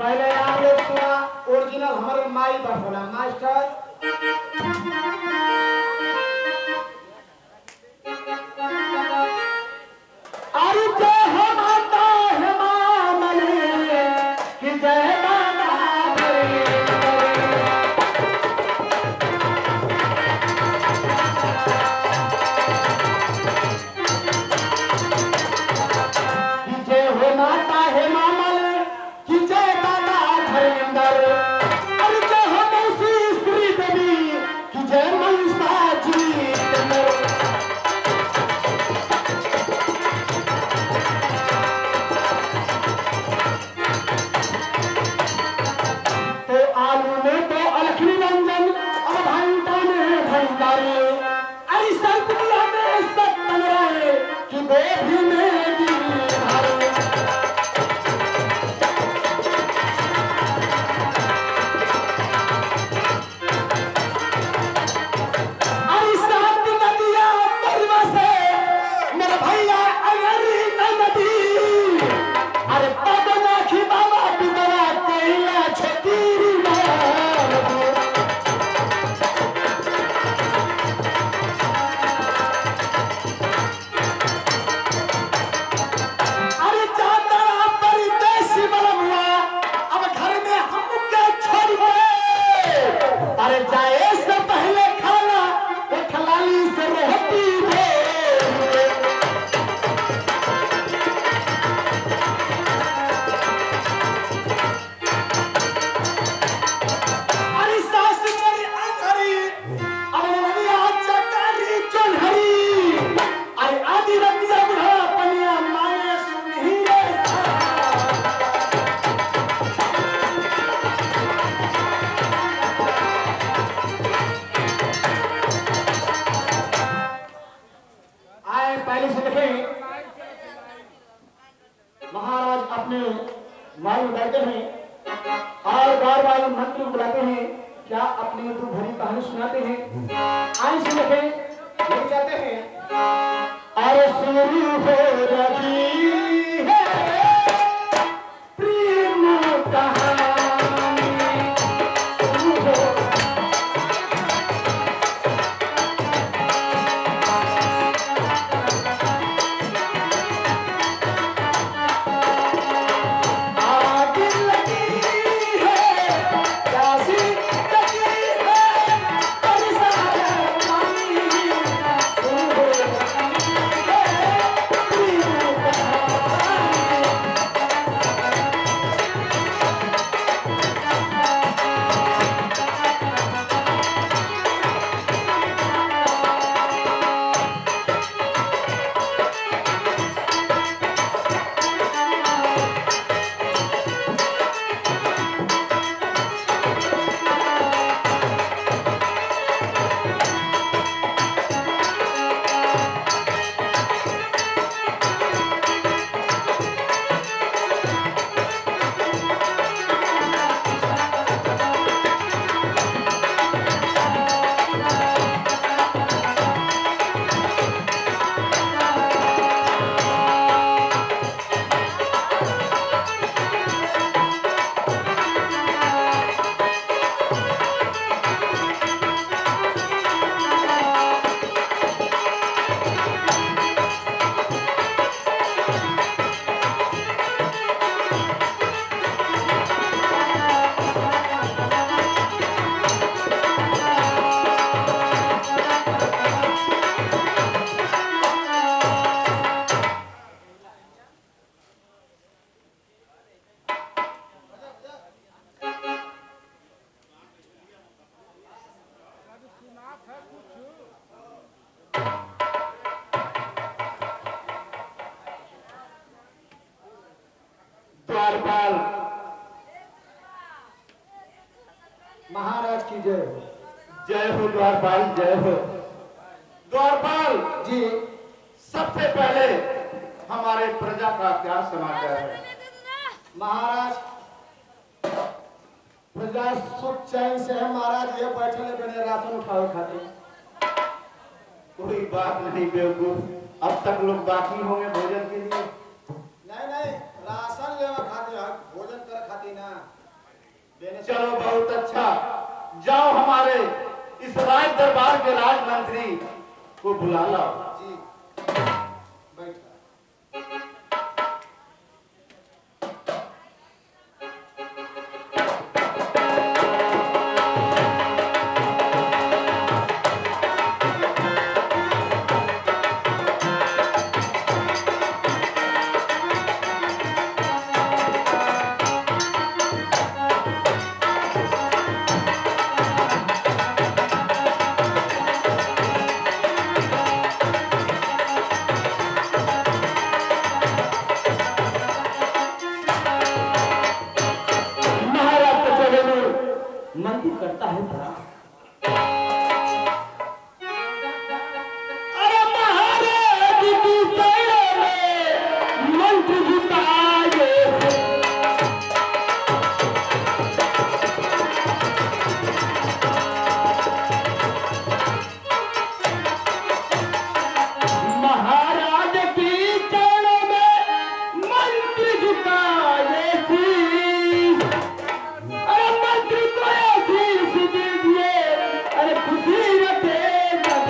पहले आप लोग सुना ओरिजिनल हमारे माई बफोला मास्टर। अरे जय हो माता है मामले कि जय माता कि जय हो माता है मामले कि जय दादा धर्मेंद्र। अरे जय हो मौसी श्री देवी कि जय मौसा जी। तो आलू में तो अलखनी रंजन अब भंटा में भंडारे। ऐसा दुनिया में सब बन रहे कि गोभी में गिरी। पहले से देखें महाराज अपने वायु डरते हैं और बार बार मंत्र बुलाते हैं, क्या अपनी तो भरी कहानी सुनाते हैं। आए से देखें लेके जाते हैं और शुरू हो रही है प्रेम कहानी। द्वारपाल महाराज की जय हो। जय हो द्वारपाल, जय हो द्वारपाल जी। सबसे पहले हमारे प्रजा का क्या समाचार है? महाराज प्रजा सुख चैन से है महाराज, ये बैठे बने राशन उठाओ खाते। कोई बात नहीं बेवकूफ, अब तक लोग बाकी होंगे भोजन के लिए। नहीं नहीं राशन लेवा खाते भोजन कर खाती ना। चलो बहुत अच्छा, जाओ हमारे इस राज दरबार के राजमंत्री को बुला लाओ। जी बैठ। महाराज तो चले में मंदिर करता है बड़ा। अरे महाराज की पैरों में मंत्र झुकाए, महाराज की चरणों में मंत्र झुकाए थी। अरे मंत्री को आशीष दीजिए, अरे खुशी रखे जग।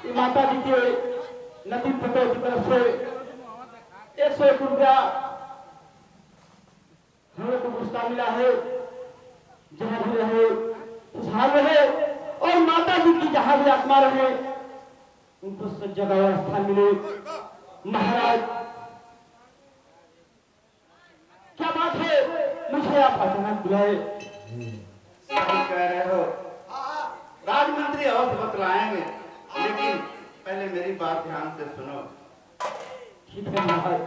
ये माता जी के नदी पटो की तरफ से 101 रुपया हमें को पुरस्कार मिला है। जहाँ भी रहे खुशहाल रहे और माता जी की जहाँ भी आत्मा रहे उनको सब जगह और स्थान मिले। महाराज क्या बात है, मुझे आप अचानक बुलाए? सही कह रहे हो, राजमंत्री अवश्य बतलाएंगे, लेकिन पहले मेरी बात ध्यान से सुनो। ठीक है महाराज।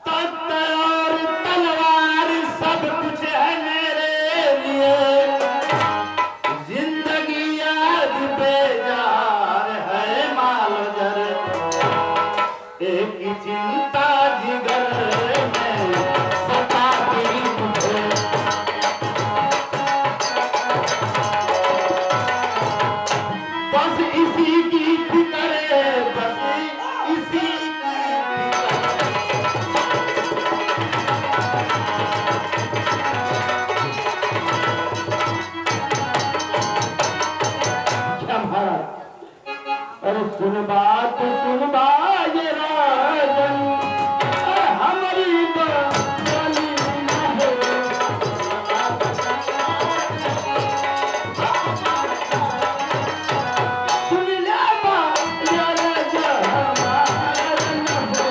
तख्त और तलवार सब कुछ है मेरे लिए, जिंदगी आज बेजार है मालजर, एक ही चिंता जिगर में सताती मुझे। बस इसी की फिक्र है, बस इसी की फिक्र। क्या महाराज? अरे सुन बात ये राजन, अरे हमारी बली न हो। सुन ले बात ये राजन हमारा न हो।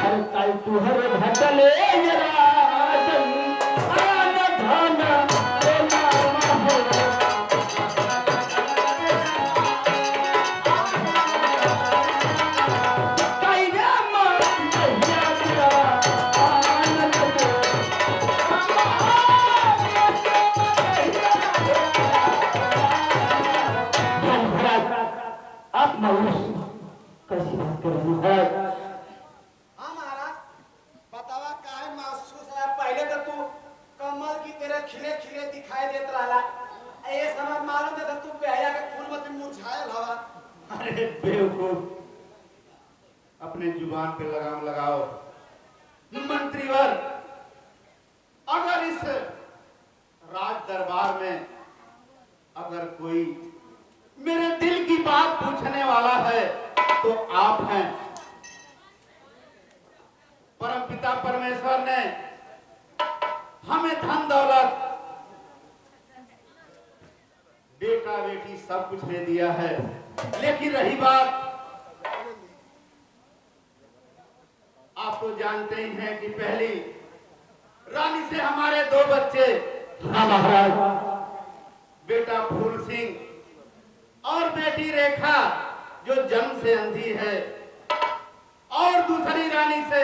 अरे काई तुहरे भटले ये राजन, आन धन के नाम हो। काई राम मैया तेरा आनंद हो। महाराज आप मायूस कैसी बात कर रही है? हाँ महाराज, बतावा काहे महसूस है? पहले तो तू कमल की तरह खिले खिले दिखाई देत रहला, ये समझ मालूम है तू बेहया के फूल मत मुरझायल हवा। अरे बेवकूफ, अपने जुबान पे लगाम लगाओ। मंत्रीवर, अगर इस राज दरबार में अगर कोई मेरे दिल की बात पूछने वाला है तो आप हैं। परमपिता परमेश्वर ने हमें धन दौलत, बेटा बेटी सब कुछ दे दिया है, लेकिन रही बात, आप तो जानते ही हैं कि पहली रानी से हमारे 2 बच्चे, हाँ महाराज। बेटा फूल सिंह और बेटी रेखा जो जन्म से अंधी है, और दूसरी रानी से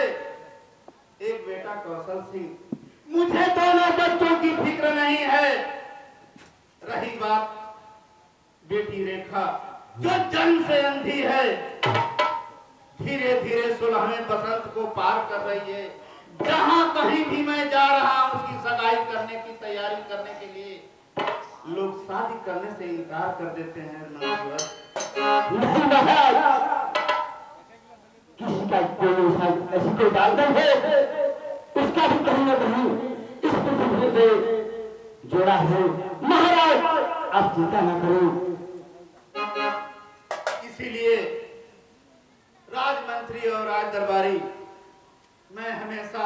एक बेटा कौशल सिंह। मुझे दोनों बच्चों की फिक्र नहीं है। रही बात बेटी रेखा जो जन्म से अंधी है, धीरे धीरे 16वें बसंत को पार कर रही है। जहां कहीं भी मैं जा रहा हूं उसकी सगाई करने की तैयारी करने से इनकार कर देते हैं मंत्रीवर। नहीं महाराज, किसी का कोई ऐसी कोई डालदम है, उसका भी कहीं न कहीं इस पृथ्वी पे जोड़ा है। महाराज आप चिंता न करो। इसीलिए राजमंत्री और राज दरबारी मैं हमेशा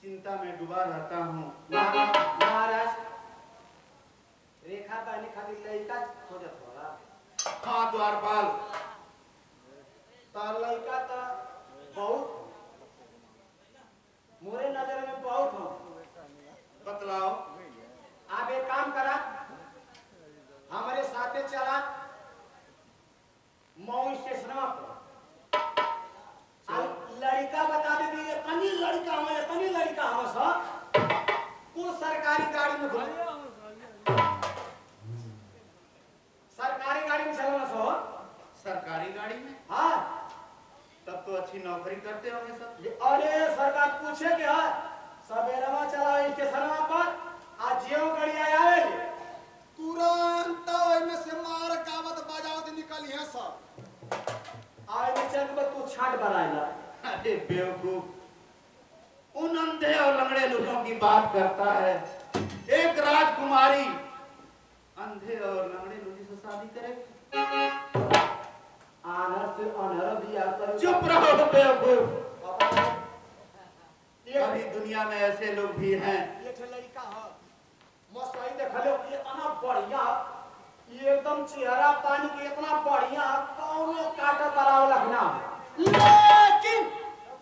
चिंता में डूबा रहता हूँ। महाराज रेखा बहनी खातिर लड़का खोजत होला। हाँ द्वारपाल, तो लड़का तो बहुत मोरे नजर में बहुत हो। बतलाओ। आप एक काम करा, हमारे साथे चला मऊ स्टेशन पर। लड़का बता दे दी, इतनी लड़का हो, इतनी लड़का हो सब कुल सरकारी गाड़ी में घूम, सरकारी गाड़ी में चलना सो। सरकारी गाड़ी में? हाँ तब तो अच्छी नौकरी करते होंगे सब। अरे सरकार पूछे के है सवेरवा चला स्टेशन पर, आज जियो गाड़ी आवे तुरंत ओइमे से मार गावत बजावत निकली है सब। आए में चल के तू छाट बनाएला। अरे बेवकूफ, उन अंधे और लंगड़े लोगों की बात करता है। एक राजकुमारी अंधे और लंगड़े लोगों से शादी करेगी? आनर से अनर दिया कर। चुप रहो बेवकूफ। अभी दुनिया में ऐसे लोग भी हैं। ये ठे लड़का है, मसई देख लो, ये इतना बढ़िया, ये एकदम चेहरा पानी के इतना बढ़िया, कौनो काटा कराव लगना।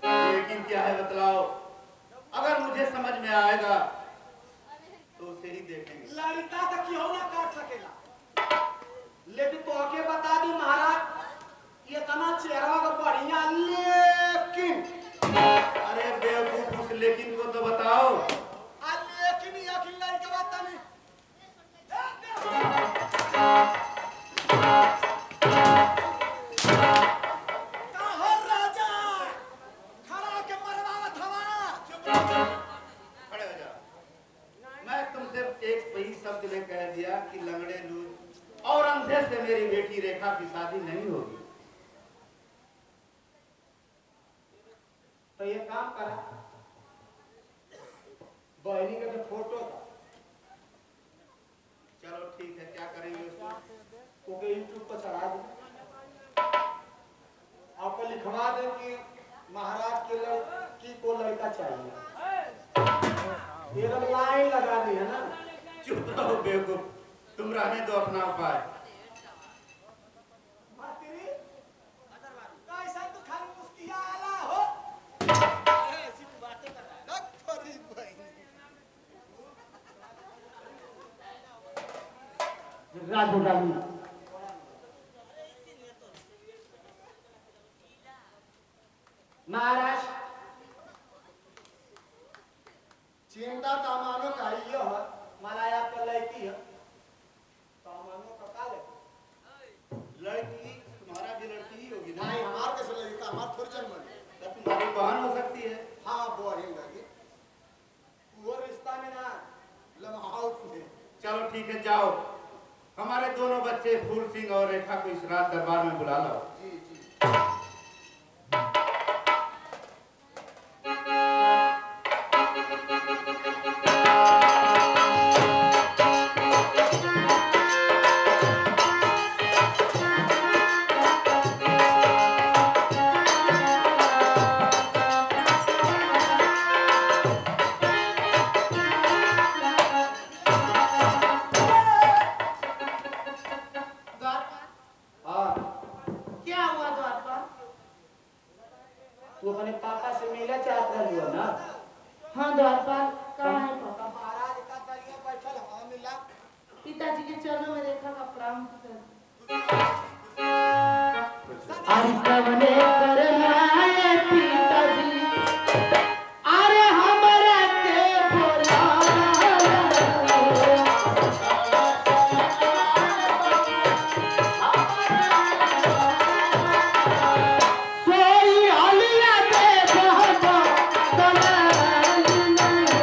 लेकिन क्या है बतलाओ, अगर मुझे समझ में आएगा तो उसे ही देखेंगे। लड़का तो क्यों ना काट सकेला, लेकिन तो आके बता दी महाराज, ये इतना चेहरा का बढ़िया, लेकिन अरे बेवकूफ, उस लेकिन को तो बताओ। लेकिन यकीन लड़का बता नहीं। शब्द ने कह दिया कि लंगड़े लूट और अंधे से मेरी बेटी रेखा की शादी नहीं होगी। तो ये काम करा, बहनी का जो फोटो था, चलो ठीक है, क्या करेंगे उसको? ओके यूट्यूब पर चढ़ा दे, आपको लिखवा दे कि महाराज के लड़की को लड़का चाहिए। ये तो लाइन लगा दी है ना। चुप रहो बेवकूफ, तुम रहने दो अपना उपाय। कैसा तो खाली मुस्किया आला हो, ऐसी बातें कर रहा है थोड़ी राजधानी महाराज चिंता तामानो का ही है, माना आपका लड़की है, तामानो का का लड़की तुम्हारा भी लड़की ही होगी ना? नहीं, हमार कैसे लड़की, हमार थोड़ी जन्म है। तो तुम्हारी बहन हो सकती है। हाँ बहन लगी, वो रिश्ता में ना लम्हाउट में। चलो ठीक है, जाओ, हमारे दोनों बच्चे फूल सिंह और रेखा को इस रात दरबार में बुला लो। जी जी। तू अपने पापा से मिला चाहत रही हो ना? हाँ द्वारपाल, कहाँ है पापा? महाराज का तरिया बैठल हाँ मिला। पिताजी के चरणों में रेखा का प्रणाम कर। आज कवने करनाए पिताजी, अरे हमरा के बोला सोई हलिया दे बहबा तनाई नहीं।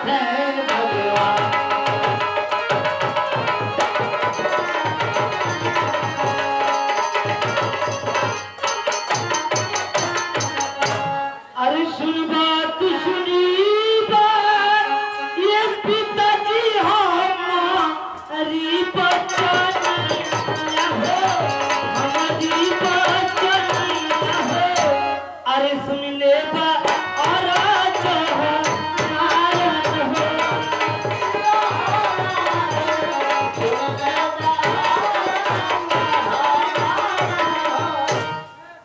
हैं भगवान। अरे सुन बात सुनी बात, ये पिताजी हमारी बचन हो, हमारी बचन हो। अरे सुन ले बा और नारायण हो।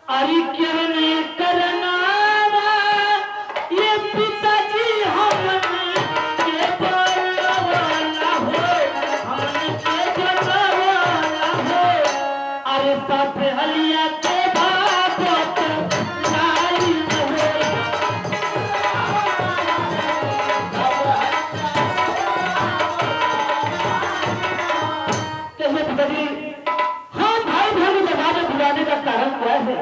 अरे क्यों नहीं करना ये पिताजी हमने के बलवाला हो, हमने के जलवाला हो। अरे सब हलिया के भागवत नारी हो। कैसे पिताजी, हाँ भाई भाई दरवाजा बुलाने का कारण क्या है?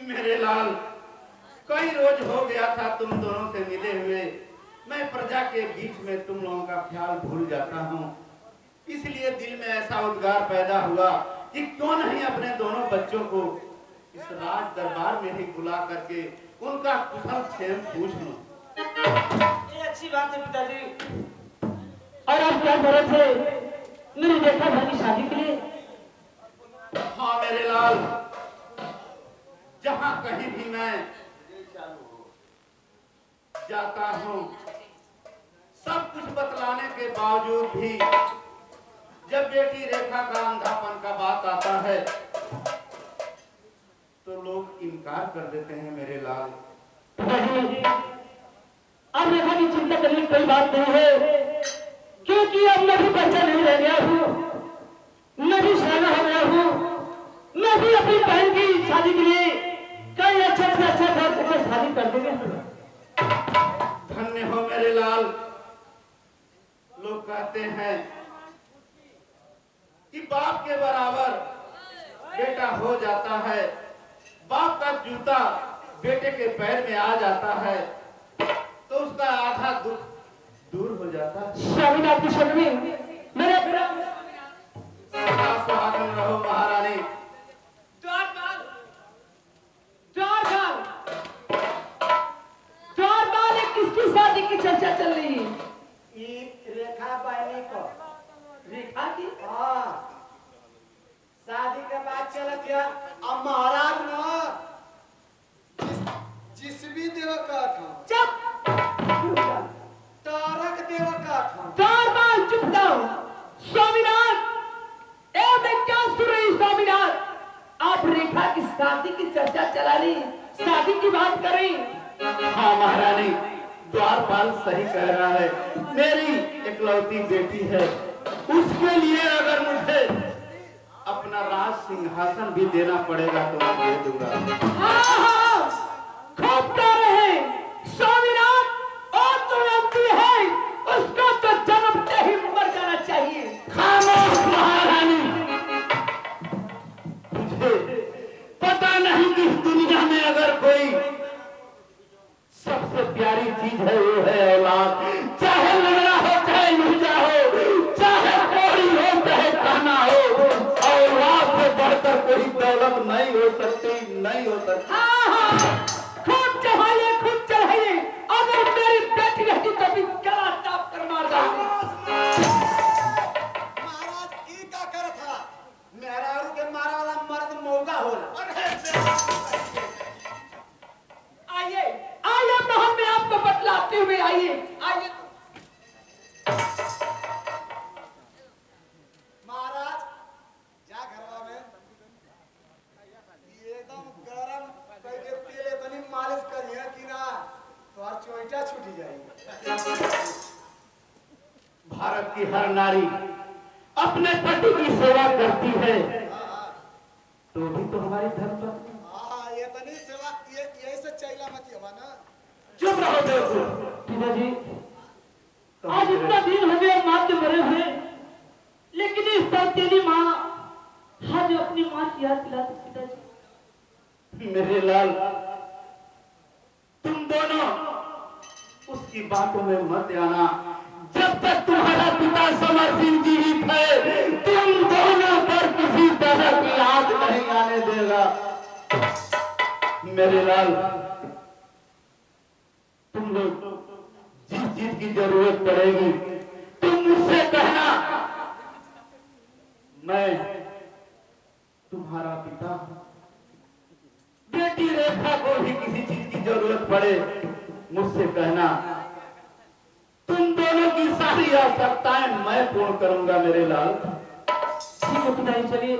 मेरे लाल, कई रोज हो गया था तुम दोनों से मिले हुए। मैं प्रजा के बीच में तुम लोगों का ख्याल भूल जाता हूँ, इसलिए दिल में ऐसा उद्गार पैदा हुआ कि क्यों नहीं अपने दोनों बच्चों को इस राज दरबार में ही बुला करके उनका कुशल क्षेम पूछ लूं। ये अच्छी बात है पिताजी। और आप क्या कर रहे थे मेरी देखा भाई की शादी के लिए? हाँ मेरे लाल, जहाँ कहीं भी मैं जाता हूँ, सब कुछ बतलाने के बावजूद भी जब बेटी रेखा का अंधापन का बात आता है तो लोग इनकार कर देते हैं मेरे लाल। अब रेखा की चिंता करने की कोई बात नहीं है, क्योंकि अब मैं भी बच्चा नहीं रह गया हूँ, मैं भी शाना हो गया हूँ। मैं भी अपनी बहन की शादी के लिए कई अच्छे से अच्छे घर से शादी कर देंगे। धन्य हो मेरे लाल। लोग कहते हैं कि बाप के बराबर बेटा हो जाता है, बाप का जूता बेटे के पैर में आ जाता है तो उसका आधा दुख दूर हो जाता है। स्वामीनाथ की शरण में मेरा बेटा सदा सुहागन रहो महारानी। किसकी शादी की चर्चा चल रही है? ये रेखा बहनी को रेखा की? हाँ, शादी के बाद चलत गया। अब महाराज न जिस भी देव का था, चुप तारक देव का था। चार बार चुप जाओ। स्वामीनाथ, ए मैं क्या सुन रही स्वामीनाथ? आप रेखा की शादी की चर्चा चला रही, शादी की बात कर रही। हाँ महारानी, द्वारपाल सही कह रहा है। मेरी इकलौती बेटी है, उसके लिए अगर मुझे अपना राज सिंहासन भी देना पड़ेगा तो मैं दे दूंगा। हाँ, खूब कह रहे हैं स्वामीनाथ। और तो अंती है, उसको तो जन्मते ही मर जाना चाहिए। खामोश महारानी, मुझे पता नहीं कि इस दुनिया में अगर कोई सबसे प्यारी चीज है वो है औलाद। चाहे लंगड़ा हो, चाहे लूजा हो, चाहे कोड़ी हो, चाहे काना हो, औलाद से बढ़कर कोई दौलत नहीं हो सकती, नहीं हो सकती। हाँ, खूब चढ़ाइए, खूब चढ़ाइए। अगर मेरी बेटी रहती तो भी गला टाप कर मार डालती। महाराज ई का कर था, मेहरारू के मारा वाला मर्द मौगा होला। आइए, आइए महल में आपको बतलाते हुए आइए, आइए। महाराज जा घरवा में एकदम गरम करके तेल इतनी मालिश करिए कि ना तो चोइटा छूट जाएगी। भारत की हर नारी अपने पति की सेवा करती है, तो भी तो हमारी धर्म पत्नी। हाँ, ये तनी सेवा ये यही से चैला मत होगा ना। चुप रहो बेवकूफ। पिताजी, आज इतना दिन हो गया माँ के मरे हुए, लेकिन इस साल तेरी माँ आज अपनी माँ की याद दिलाती। पिताजी, मेरे लाल, तुम दोनों उस की बातों में मत आना। जब तक तुम्हारा पिता समर सिंह जीवित है, तुम दोनों पर किसी तरह की आग नहीं आने देगा। मेरे लाल, तुम लोग जिस चीज की जरूरत पड़ेगी तुम मुझसे कहना। मैं तुम्हारा पिता, बेटी रेखा को भी किसी चीज की जरूरत पड़े मुझसे कहना। तुम दोनों की सारी आवश्यकताएं मैं पूर्ण करूंगा मेरे लाल। ठीक है पिताजी, चलिए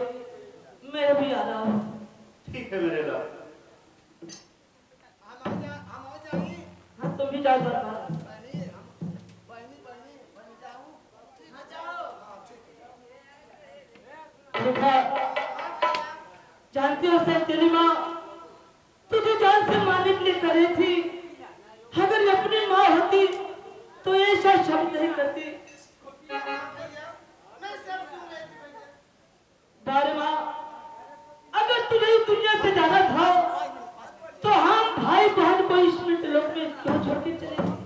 मैं भी आ रहा हूँ। ठीक है मेरे लाल। हम आ जाएंगे। हाँ तुम भी जाओ द्वारपाल। रेखा, जानती हो सर तेरी माँ तुझे जान से मारने के लिए करे थी। अगर ये अपनी माँ होती तो ऐसा शब्द नहीं करती। बारे माँ, अगर तुझे इस दुनिया से ज्यादा था तो हम भाई बहन को इस मिनट लोक में क्यों छोड़ के चले?